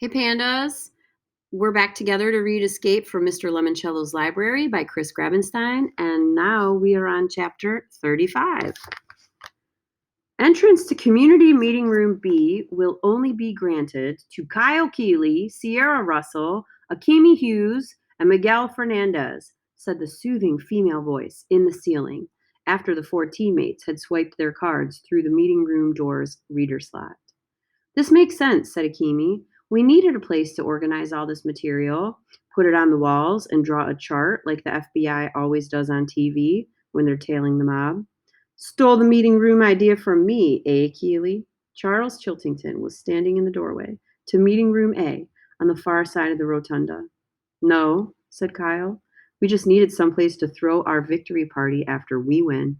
Hey, Pandas. We're back together to read Escape from Mr. Lemoncello's Library by Chris Grabenstein, and now we are on chapter 35. Entrance to Community Meeting Room B will only be granted to Kyle Keeley, Sierra Russell, Akimi Hughes, and Miguel Fernandez, said the soothing female voice in the ceiling after the four teammates had swiped their cards through the meeting room door's reader slot. This makes sense, said Akimi. We needed a place to organize all this material, put it on the walls, and draw a chart like the FBI always does on TV when they're tailing the mob. Stole the meeting room idea from me, eh, Keeley? Charles Chiltington was standing in the doorway to meeting room A on the far side of the rotunda. No, said Kyle. We just needed someplace to throw our victory party after we win.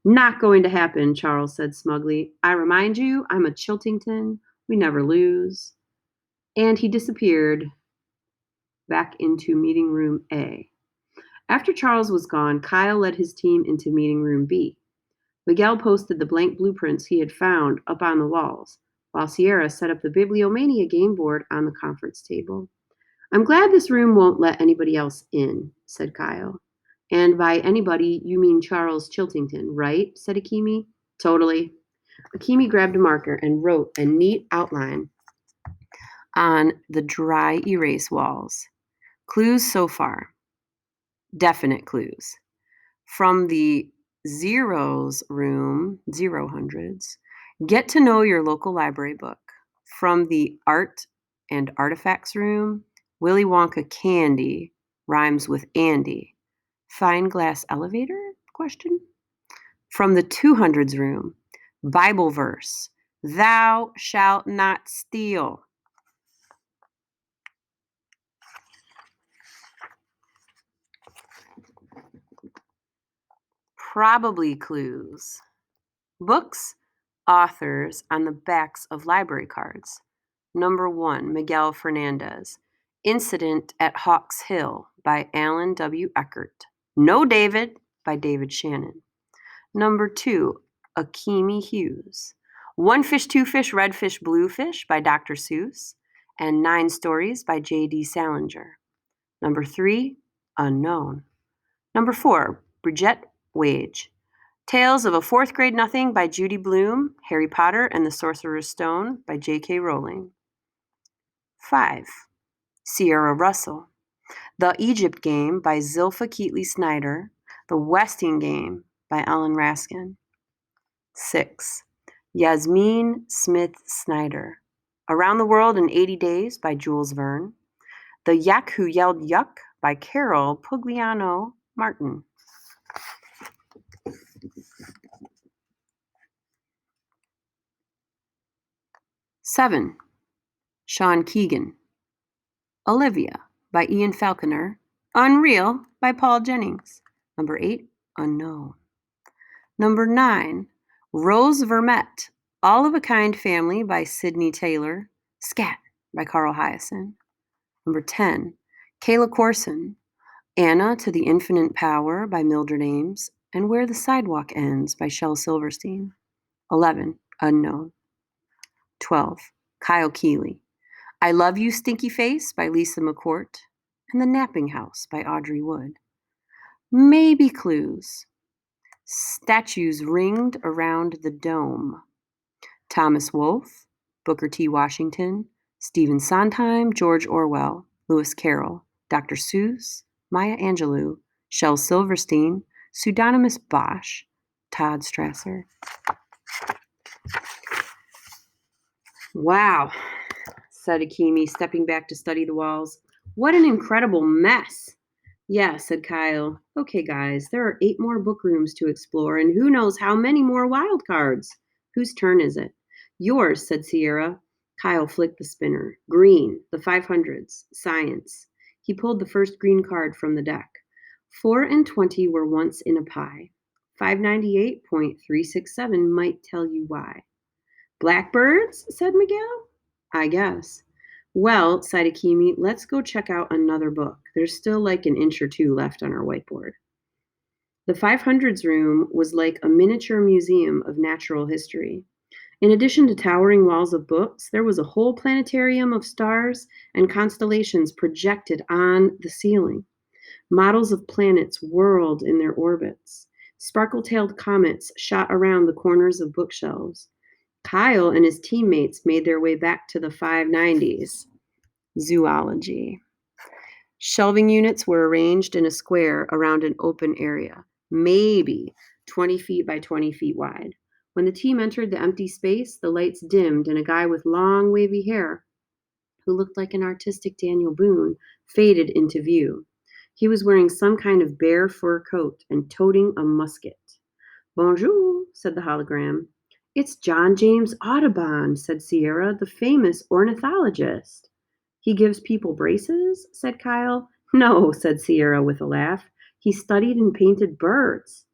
Not going to happen, Charles said smugly. I remind you, I'm a Chiltington. We never lose. And he disappeared back into meeting room A. After Charles was gone, Kyle led his team into meeting room B. Miguel posted the blank blueprints he had found up on the walls, while Sierra set up the Bibliomania game board on the conference table. I'm glad this room won't let anybody else in, said Kyle. And by anybody, you mean Charles Chiltington, right? Said Akimi. Totally. Akimi grabbed a marker and wrote a neat outline on the dry erase walls. Clues so far. Definite clues. From the zeros room, 000s, get to know your local library book. From the art and artifacts room, Willy Wonka candy rhymes with Andy. Fine glass elevator? Question. From the 200s room, Bible verse, thou shalt not steal. Probably clues. Books, authors on the backs of library cards. Number 1, Miguel Fernandez. Incident at Hawks Hill by Alan W. Eckert. No David by David Shannon. Number 2, Akimi Hughes. One Fish, Two Fish, Red Fish, Blue Fish by Dr. Seuss. And 9 Stories by J.D. Salinger. Number 3, Unknown. Number 4, Bridget Wage. Tales of a Fourth Grade Nothing by Judy Blume, Harry Potter and the Sorcerer's Stone by J.K. Rowling. 5. Sierra Russell. The Egypt Game by Zilpha Keatley Snyder. The Westing Game by Ellen Raskin. 6. Yasmine Smith Snyder. Around the World in 80 Days by Jules Verne. The Yak Who Yelled Yuck by Carol Pugliano Martin. 7. Sean Keegan. Olivia by Ian Falconer. Unreal by Paul Jennings. Number 8, Unknown. Number 9, Rose Vermette. All of a Kind Family by Sidney Taylor. Scat by Carl Hyacin. Number 10, Kayla Corson. Anna to the Infinite Power by Mildred Ames. And Where the Sidewalk Ends by Shel Silverstein. 11, Unknown. 12, Kyle Keeley. I Love You, Stinky Face by Lisa McCourt. And The Napping House by Audrey Wood. Maybe clues. Statues ringed around the dome. Thomas Wolfe, Booker T. Washington, Stephen Sondheim, George Orwell, Lewis Carroll, Dr. Seuss, Maya Angelou, Shel Silverstein, Pseudonymous Bosch, Todd Strasser. Wow, said Akimi, stepping back to study the walls. What an incredible mess. Yeah, said Kyle. Okay, guys, there are 8 more book rooms to explore, and who knows how many more wild cards. Whose turn is it? Yours, said Sierra. Kyle flicked the spinner. Green, the 500s, science. He pulled the first green card from the deck. 4 and 20 were once in a pie. 598.367 might tell you why. Blackbirds, said Miguel. I guess. Well, sighed Akimi, let's go check out another book. There's still like an inch or 2 left on our whiteboard. The 500s room was like a miniature museum of natural history. In addition to towering walls of books, there was a whole planetarium of stars and constellations projected on the ceiling. Models of planets whirled in their orbits. Sparkle-tailed comets shot around the corners of bookshelves. Kyle and his teammates made their way back to the 590s. Zoology. Shelving units were arranged in a square around an open area, maybe 20 feet by 20 feet wide. When the team entered the empty space, the lights dimmed and a guy with long, wavy hair, who looked like an artistic Daniel Boone, faded into view. He was wearing some kind of bear fur coat and toting a musket. Bonjour, said the hologram. It's John James Audubon, said Sierra, the famous ornithologist. He gives people braces, said Kyle. No, said Sierra with a laugh. He studied and painted birds.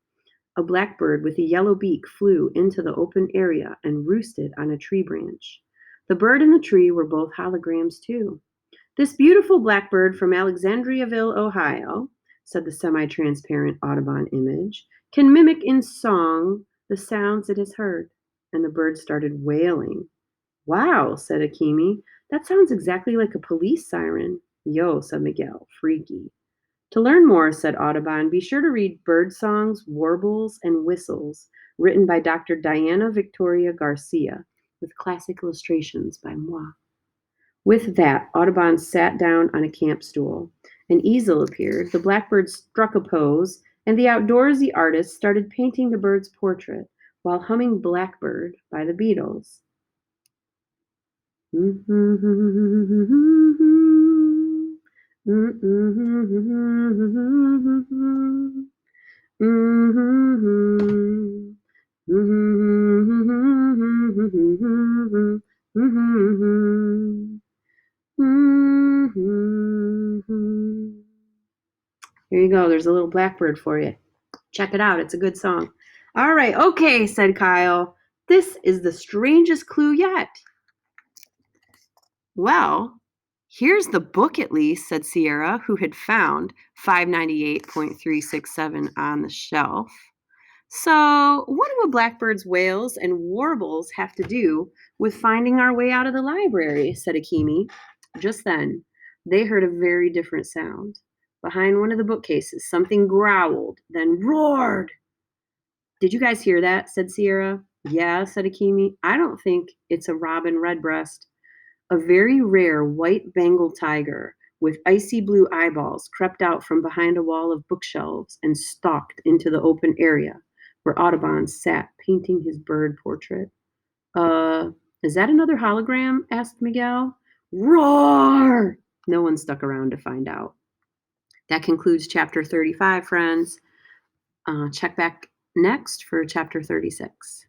A blackbird with a yellow beak flew into the open area and roosted on a tree branch. The bird and the tree were both holograms, too. This beautiful blackbird from Alexandriaville, Ohio, said the semi-transparent Audubon image, can mimic in song the sounds it has heard. And the bird started wailing. Wow, said Akimi. That sounds exactly like a police siren. Yo, said Miguel, freaky. To learn more, said Audubon, be sure to read Bird Songs, Warbles, and Whistles, written by Dr. Diana Victoria Garcia, with classic illustrations by moi. With that, Audubon sat down on a camp stool. An easel appeared, the blackbird struck a pose, and the outdoorsy artist started painting the bird's portrait while humming Blackbird by the Beatles. Here you go. There's a little blackbird for you. Check it out. It's a good song. All right. Okay, said Kyle. This is the strangest clue yet. Well, here's the book at least, said Sierra, who had found 598.367 on the shelf. So, what do a blackbird's wails and warbles have to do with finding our way out of the library? Said Akimi. Just then, they heard a very different sound. Behind one of the bookcases, something growled, then roared. Did you guys hear that? Said Sierra. Yeah, said Akimi. I don't think it's a robin redbreast. A very rare white Bengal tiger with icy blue eyeballs crept out from behind a wall of bookshelves and stalked into the open area where Audubon sat painting his bird portrait. Is that another hologram? Asked Miguel. Roar! No one stuck around to find out. That concludes chapter 35, friends. Check back next for chapter 36.